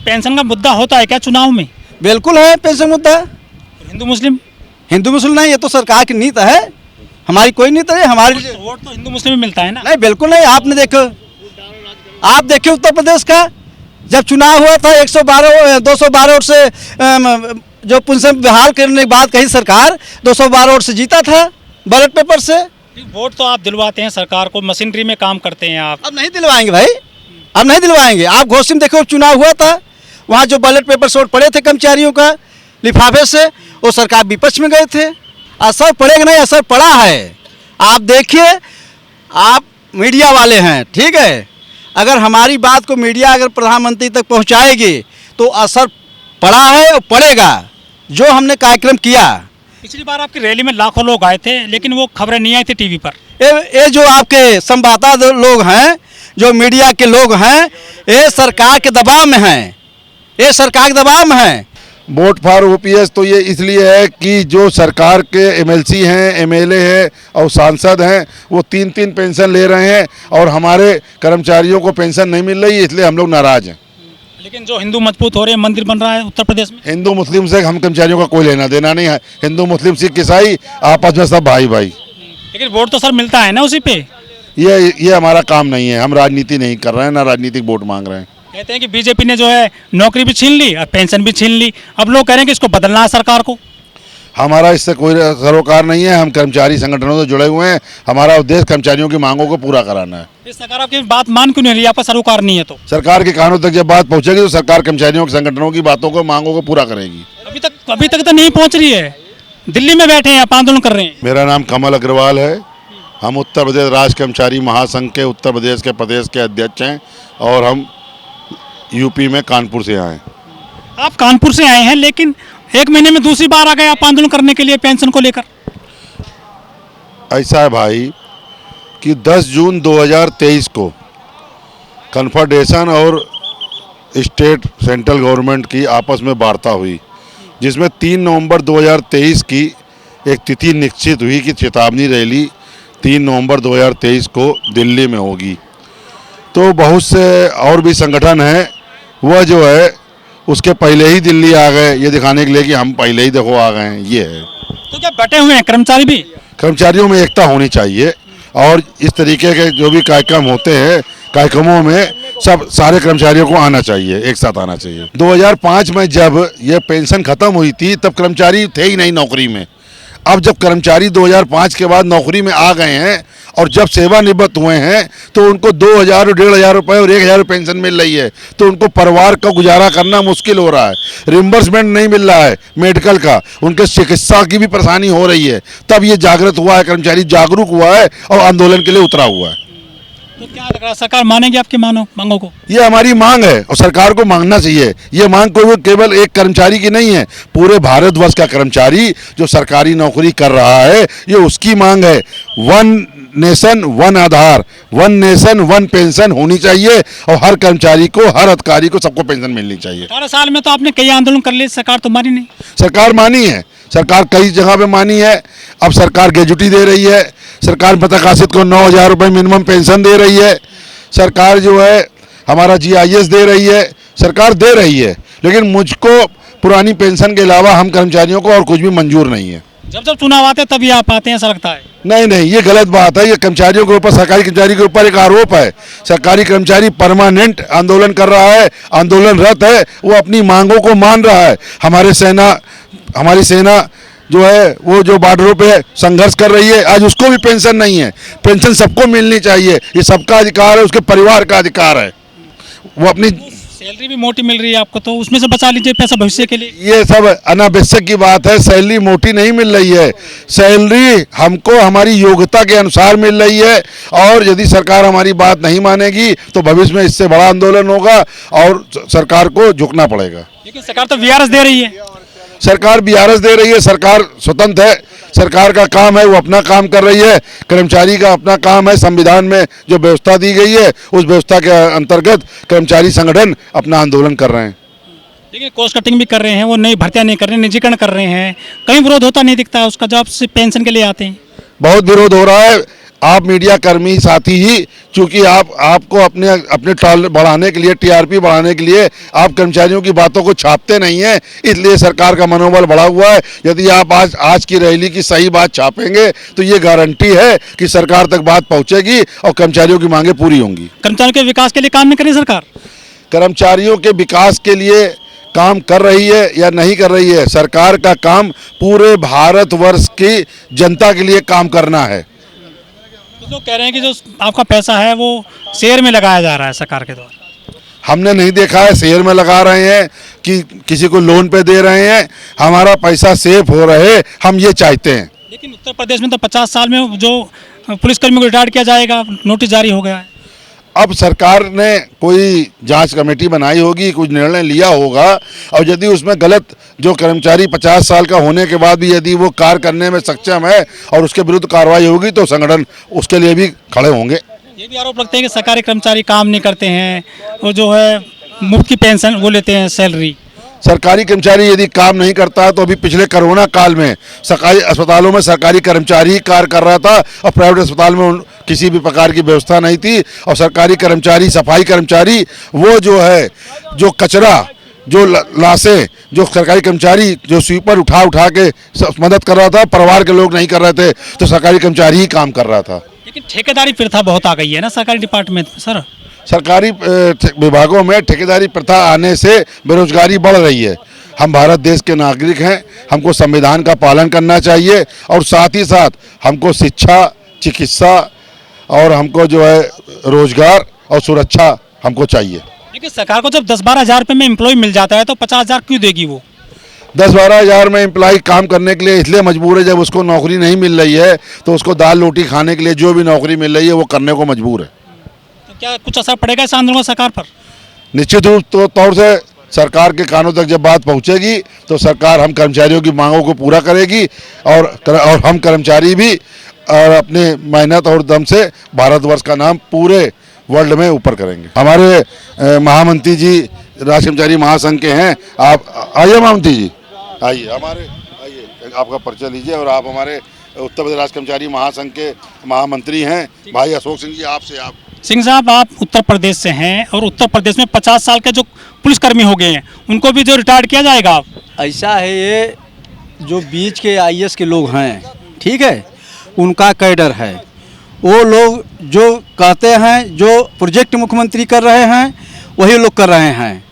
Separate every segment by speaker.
Speaker 1: Pension का मुद्दा होता है क्या चुनाव में?
Speaker 2: बिल्कुल है पेंशन मुद्दा।
Speaker 1: हिंदू मुस्लिम
Speaker 2: हिंदू मुस्लिम नहीं, ये तो सरकार की नीति है, हमारी कोई नीति है। हमारी
Speaker 1: वोट तो हिंदू मुस्लिम में मिलता है ना।
Speaker 2: नहीं, बिल्कुल नहीं। आपने देखो, आप देखिए उत्तर प्रदेश का जब चुनाव हुआ था 212 वोट से जो पेंशन बहाल करने की बात कही सरकार, 212 वोट से जीता था बैलेट पेपर से।
Speaker 1: वोट तो आप दिलवाते हैं सरकार को, मशीनरी में काम करते हैं आप।
Speaker 2: अब नहीं दिलवाएंगे भाई, अब नहीं दिलवाएंगे। आप घोषणा देखो, चुनाव हुआ था, वहाँ जो बैलेट पेपर से वोट पड़े थे कर्मचारियों का लिफाफे से, वो सरकार विपक्ष में गए थे। असर पड़ेगा नहीं, असर पड़ा है। आप देखिए, आप मीडिया वाले हैं, ठीक है, अगर हमारी बात को मीडिया अगर प्रधानमंत्री तक पहुंचाएगी तो असर पड़ा है और पड़ेगा। जो हमने कार्यक्रम किया,
Speaker 1: पिछली बार आपकी रैली में लाखों लोग आए थे, लेकिन वो खबरें नहीं आई थी टीवी पर।
Speaker 2: ये जो आपके संवाददाता लोग हैं, जो मीडिया के लोग हैं, ये सरकार के दबाव में हैं, ये सरकार के दबाव में हैं।
Speaker 3: वोट फॉर ओपीएस तो ये इसलिए है कि जो सरकार के एमएलसी हैं, एमएलए हैं और सांसद हैं, वो 3-3 पेंशन ले रहे हैं और हमारे कर्मचारियों को पेंशन नहीं मिल रही है, इसलिए हम लोग नाराज हैं।
Speaker 1: लेकिन जो हिंदू मजबूत हो रहे हैं, मंदिर बन रहा है उत्तर प्रदेश में।
Speaker 3: हिंदू मुस्लिम से हम कर्मचारियों का कोई लेना देना नहीं है। हिंदू मुस्लिम सिख ईसाई आपस में सब भाई भाई।
Speaker 1: लेकिन वोट तो सर मिलता है ना उसी पे।
Speaker 3: ये हमारा काम नहीं है, हम राजनीति नहीं कर रहे हैं, ना राजनीतिक वोट मांग रहे हैं।
Speaker 1: कहते हैं कि बीजेपी ने जो है नौकरी भी छीन ली और पेंशन भी छीन ली। अब लोग कह रहे हैं कि इसको बदलना है सरकार को।
Speaker 3: हमारा इससे कोई सरोकार नहीं है, हम कर्मचारी संगठनों से जुड़े हुए हैं। हमारा उद्देश्य कर्मचारियों की मांगों को पूरा कराना है।
Speaker 1: इस सरकार आपकी बात मान क्यों नहीं रही? आपका सरोकार नहीं है तो?
Speaker 3: सरकार के कानों तक जब बात पहुंचेगी तो सरकार कर्मचारियों के संगठनों की बातों को, मांगों को पूरा करेगी।
Speaker 1: अभी तक तो नहीं पहुंच रही है। दिल्ली में बैठे हैं, आप आंदोलन कर रहे हैं।
Speaker 3: मेरा नाम कमल अग्रवाल है। हम उत्तर प्रदेश राज्य कर्मचारी महासंघ के उत्तर प्रदेश के प्रदेश के अध्यक्ष हैं और हम यूपी में कानपुर से आए।
Speaker 1: आप कानपुर से आए हैं, लेकिन 1 महीने में दूसरी बार आ गए आप आंदोलन करने के लिए पेंशन को लेकर।
Speaker 3: ऐसा है भाई कि 10 जून 2023 को कन्फेडरेशन और स्टेट सेंट्रल गवर्नमेंट की आपस में वार्ता हुई, जिसमें 3 नवंबर 2023 की एक तिथि निश्चित हुई कि चेतावनी रैली 3 नवंबर 2023 को दिल्ली में होगी। तो बहुत से और भी संगठन हैं, वह जो है उसके पहले ही दिल्ली आ गए, ये दिखाने के लिए कि हम पहले ही देखो आ गए हैं। ये है।
Speaker 1: तो क्या बटे हुए हैं कर्मचारी भी?
Speaker 3: कर्मचारियों में एकता होनी चाहिए और इस तरीके के जो भी कार्यक्रम होते हैं, कार्यक्रमों में सारे कर्मचारियों को आना चाहिए, एक साथ आना चाहिए। 2005 में जब ये पेंशन खत्म हुई थी तब कर्मचारी थे ही नहीं नौकरी में। अब जब कर्मचारी 2005 के बाद नौकरी में आ गए हैं और जब सेवानिवृत्त हुए हैं तो उनको 2000 और 1500 रुपये और 1000 पेंशन मिल रही है, तो उनको परिवार का गुजारा करना मुश्किल हो रहा है। रिम्बर्समेंट नहीं मिल रहा है मेडिकल का, उनके चिकित्सा की भी परेशानी हो रही है। तब ये जागृत हुआ है, कर्मचारी जागरूक हुआ है और आंदोलन के लिए उतरा हुआ है।
Speaker 1: तो क्या लग रहा है सरकार मानेगी आपकी मांगों को? ये
Speaker 3: हमारी मांग है और सरकार को मांगना चाहिए। ये मांग कोई केवल एक कर्मचारी की नहीं है, पूरे भारतवर्ष का कर्मचारी जो सरकारी नौकरी कर रहा है, ये उसकी मांग है। 1 नेशन 1 आधार, 1 नेशन 1 पेंशन होनी चाहिए और हर कर्मचारी को, हर अधिकारी को, सबको पेंशन मिलनी चाहिए।
Speaker 1: 18 साल में तो आपने कई आंदोलन कर लिए, सरकार तो मानी नहीं।
Speaker 3: सरकार मानी है, सरकार कई जगह पे मानी है। अब सरकार ग्रेजुटी दे रही है, सरकार प्रकाशित को 9000 रुपये मिनिमम पेंशन दे रही है। सरकार जो है हमारा GIS दे रही है, सरकार दे रही है। लेकिन मुझको पुरानी पेंशन के अलावा हम कर्मचारियों को और कुछ भी मंजूर नहीं है।
Speaker 1: जब चुनाव आते हैं तभी आप आते हैं, ऐसा लगता है?
Speaker 3: नहीं, ये गलत बात है। ये कर्मचारियों के ऊपर, सरकारी कर्मचारी के ऊपर एक आरोप है। सरकारी कर्मचारी परमानेंट आंदोलन कर रहा है, आंदोलनरत है, वो अपनी मांगों को मान रहा है। हमारी सेना जो है वो जो बॉर्डरों पे संघर्ष कर रही है, आज उसको भी पेंशन नहीं है। पेंशन सबको मिलनी चाहिए, ये सबका अधिकार है, उसके परिवार का अधिकार है। वो अपनी
Speaker 1: सैलरी भी मोटी मिल रही है आपको, तो उसमें से बचा लीजिए पैसा भविष्य के लिए।
Speaker 3: ये सब अनावश्यक की बात है। सैलरी मोटी नहीं मिल रही है, सैलरी हमको हमारी योग्यता के अनुसार मिल रही है। और यदि सरकार हमारी बात नहीं मानेगी तो भविष्य में इससे बड़ा आंदोलन होगा और सरकार को झुकना पड़ेगा।
Speaker 1: लेकिन सरकार तो VRS दे रही है।
Speaker 3: सरकार BRS दे रही है, सरकार स्वतंत्र है, सरकार का काम है, वो अपना काम कर रही है। कर्मचारी का अपना काम है। संविधान में जो व्यवस्था दी गई है उस व्यवस्था के अंतर्गत कर्मचारी संगठन अपना आंदोलन कर रहे हैं।
Speaker 1: देखिए, कॉस्ट कटिंग भी कर रहे हैं, वो नई भर्तियां नहीं कर रहे हैं, निजीकरण कर रहे हैं। कहीं विरोध होता नहीं दिखता है उसका, जब आप पेंशन के लिए आते हैं।
Speaker 3: बहुत विरोध हो रहा है। आप मीडिया कर्मी साथी ही, चूंकि आपको अपने टॉल बढ़ाने के लिए, टीआरपी बढ़ाने के लिए आप कर्मचारियों की बातों को छापते नहीं हैं, इसलिए सरकार का मनोबल बढ़ा हुआ है। यदि आप आज की रैली की सही बात छापेंगे तो ये गारंटी है कि सरकार तक बात पहुंचेगी और कर्मचारियों की मांगे पूरी होंगी।
Speaker 1: कर्मचारियों के विकास के लिए काम नहीं करी सरकार?
Speaker 3: कर्मचारियों के विकास के लिए काम कर रही है या नहीं कर रही है? सरकार का काम पूरे भारतवर्ष की जनता के लिए काम करना है।
Speaker 1: कुछ लोग कह रहे हैं कि जो आपका पैसा है वो शेयर में लगाया जा रहा है सरकार के द्वारा।
Speaker 3: हमने नहीं देखा है शेयर में लगा रहे हैं कि किसी को लोन पे दे रहे हैं। हमारा पैसा सेफ हो रहे, हम ये चाहते हैं।
Speaker 1: लेकिन उत्तर प्रदेश में तो 50 साल में जो पुलिसकर्मियों को रिटायर्ड किया जाएगा, नोटिस जारी हो गया है।
Speaker 3: अब सरकार ने कोई जांच कमेटी बनाई होगी, कुछ निर्णय लिया होगा, और यदि उसमें गलत जो कर्मचारी 50 साल का होने के बाद भी यदि वो कार्य करने में सक्षम है और उसके विरुद्ध कार्रवाई होगी तो संगठन उसके लिए भी खड़े होंगे।
Speaker 1: ये भी आरोप लगते हैं कि सरकारी कर्मचारी काम नहीं करते हैं, वो जो है मुफ्त की पेंशन वो लेते हैं, सैलरी।
Speaker 3: सरकारी कर्मचारी यदि काम नहीं करता है तो अभी पिछले कोरोना काल में सरकारी अस्पतालों में सरकारी कर्मचारी ही कार्य कर रहा था और प्राइवेट अस्पताल में किसी भी प्रकार की व्यवस्था नहीं थी। और सरकारी कर्मचारी, सफाई कर्मचारी, वो जो है जो कचरा, जो लाशें, जो सरकारी कर्मचारी जो स्वीपर उठा के मदद कर रहा था, परिवार के लोग नहीं कर रहे थे, तो सरकारी कर्मचारी ही काम कर रहा था।
Speaker 1: लेकिन ठेकेदारी प्रथा बहुत आ गई है ना सरकारी डिपार्टमेंट में सर।
Speaker 3: सरकारी विभागों में ठेकेदारी प्रथा आने से बेरोजगारी बढ़ रही है। हम भारत देश के नागरिक हैं, हमको संविधान का पालन करना चाहिए और साथ ही साथ हमको शिक्षा, चिकित्सा और हमको जो है रोजगार और सुरक्षा हमको चाहिए।
Speaker 1: लेकिन सरकार को जब 10-12 हज़ार रुपये में एम्प्लॉय मिल जाता है तो 50,000 क्यों देगी वो?
Speaker 3: 10-12 हज़ार में एम्प्लॉय काम करने के लिए इसलिए मजबूर है, जब उसको नौकरी नहीं मिल रही है तो उसको दाल रोटी खाने के लिए जो भी नौकरी मिल रही है वो करने को मजबूर है।
Speaker 1: तो क्या कुछ असर पड़ेगा इस आंदोलन का सरकार पर?
Speaker 3: निश्चित रूप तौर से सरकार के कानों तक जब बात पहुंचेगी तो सरकार हम कर्मचारियों की मांगों को पूरा करेगी और हम कर्मचारी भी और अपने मेहनत और दम से भारतवर्ष का नाम पूरे वर्ल्ड में ऊपर करेंगे। हमारे महामंत्री जी राष्ट्रीय कर्मचारी महासंघ के हैं। आप आइए महामंत्री जी, आइए आइए, आपका परिचय लीजिए। और आप हमारे उत्तर प्रदेश राष्ट्रीय कर्मचारी महासंघ के महामंत्री हैं भाई अशोक सिंह जी। आप
Speaker 1: सिंह साहब, आप उत्तर प्रदेश से हैं और उत्तर प्रदेश में 50 साल के जो पुलिसकर्मी हो गए हैं उनको भी जो रिटायर्ड किया जाएगा? आप
Speaker 2: ऐसा है, ये जो बीच के आईएएस के लोग हैं, ठीक है, उनका कैडर है। वो लोग जो कहते हैं, जो प्रोजेक्ट मुख्यमंत्री कर रहे हैं वही लोग कर रहे हैं।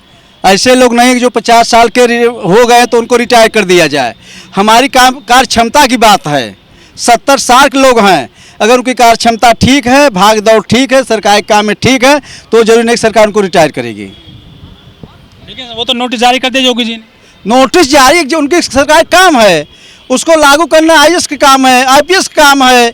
Speaker 2: ऐसे लोग नहीं कि जो 50 साल के हो गए तो उनको रिटायर कर दिया जाए। हमारी कार्य क्षमता की बात है। 70 साल के लोग हैं, अगर उनकी कार्य क्षमता ठीक है, भाग दौड़ ठीक है, सरकारी काम में ठीक है, तो जरूरी नहीं सरकार उनको रिटायर करेगी।
Speaker 1: लेकिन वो तो नोटिस जारी कर दे योगी जी ने।
Speaker 2: नोटिस जारी जो उनकी सरकारी काम है उसको लागू करना आईएएस का काम है, आईपीएस का काम है।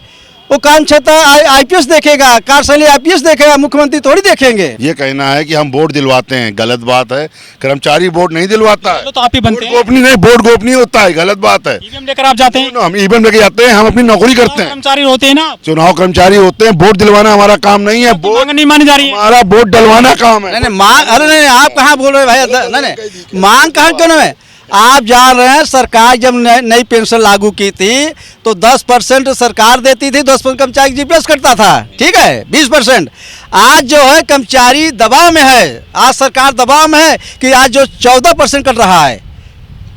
Speaker 2: वो काम क्षमता आईपीएस देखेगा, कार्यशैली आईपीएस देखेगा, मुख्यमंत्री थोड़ी देखेंगे।
Speaker 3: ये कहना है कि हम वोट दिलवाते हैं, गलत बात है। कर्मचारी वोट नहीं दिलवाता है,
Speaker 1: तो आप ही बनते हैं।
Speaker 3: गोपनीय नहीं, वोट गोपनीय होता है, गलत बात है।
Speaker 1: ईवीएम लेकर आप जाते हैं?
Speaker 3: हम ईवीएम लेके जाते हैं, हम अपनी नौकरी करते हैं।
Speaker 1: कर्मचारी होते हैं ना,
Speaker 3: चुनाव कर्मचारी होते हैं। वोट दिलवाना हमारा काम नहीं है,
Speaker 1: मांग नहीं मानी जा रही है।
Speaker 3: हमारा वोट डलवाना काम है।
Speaker 2: नहीं मांग, अरे नहीं, आप कहाँ बोल रहे हैं भाई? नहीं, मांग कहाँ क्यों है? आप जान रहे हैं, सरकार जब नई पेंशन लागू की थी तो 10% सरकार देती थी, 10% कर्मचारी जीपीएफ करता था, ठीक है, 20%। आज जो है कर्मचारी दबाव में है, आज सरकार दबाव में है कि आज जो 14% कट रहा है।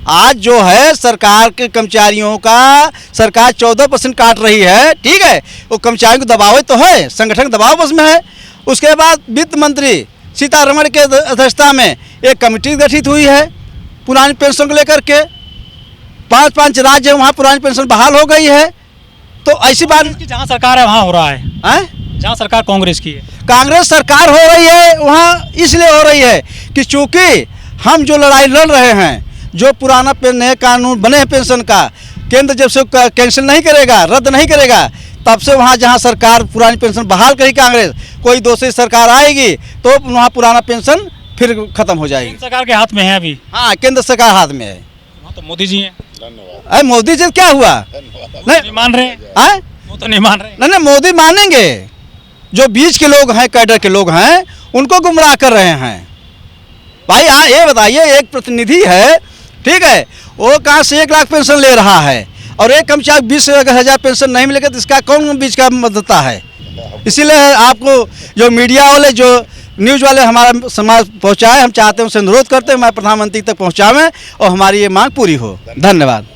Speaker 2: आज जो है सरकार के कर्मचारियों का सरकार 14% काट रही है, ठीक है, वो कर्मचारियों को दबाव तो है, संगठन दबाव बस में है। उसके बाद वित्त मंत्री सीतारमण के अध्यक्षता में एक कमेटी गठित हुई है पुरानी पेंशन को लेकर के। 5 राज्य वहाँ पुरानी पेंशन बहाल हो गई है। तो ऐसी बात,
Speaker 1: जहाँ सरकार है वहाँ हो रहा है, जहाँ सरकार कांग्रेस की है,
Speaker 2: कांग्रेस सरकार हो रही है वहाँ इसलिए हो रही है कि चूंकि हम जो लड़ाई लड़ रहे हैं, जो पुराना नए कानून बने हैं पेंशन का, केंद्र जब से कैंसिल नहीं करेगा, रद्द नहीं करेगा, तब से वहाँ जहाँ सरकार पुरानी पेंशन बहाल करेगी कांग्रेस, कोई दूसरी सरकार आएगी तो वहाँ पुराना पेंशन फिर खत्म हो जाएगी।
Speaker 1: सरकार के हाथ में है अभी।
Speaker 2: हाँ, केंद्र सरकार हाथ में है।
Speaker 1: वहाँ तो मोदी जी हैं।
Speaker 3: धन्यवाद।
Speaker 2: मोदी जी क्या हुआ?
Speaker 1: नहीं मान रहे हैं, वो तो नहीं मान रहे।
Speaker 2: नहीं, मोदी मानेंगे। जो बीच के लोग हैं, कैडर के लोग हैं, उनको गुमराह कर रहे हैं। भाई ये बताइए, एक प्रतिनिधि है, ठीक है, वो कहाँ से 1 लाख पेंशन ले रहा है, और एक कर्मचारी 20,000 पेंशन नहीं मिलेगा तो इसका कौन बीच का मददता है। इसीलिए आपको जो मीडिया वाले जो न्यूज़ वाले हमारा समाज पहुँचाए, हम चाहते हैं, उनसे अनुरोध करते हैं हमारे प्रधानमंत्री तक पहुँचावें और हमारी ये मांग पूरी हो। धन्यवाद।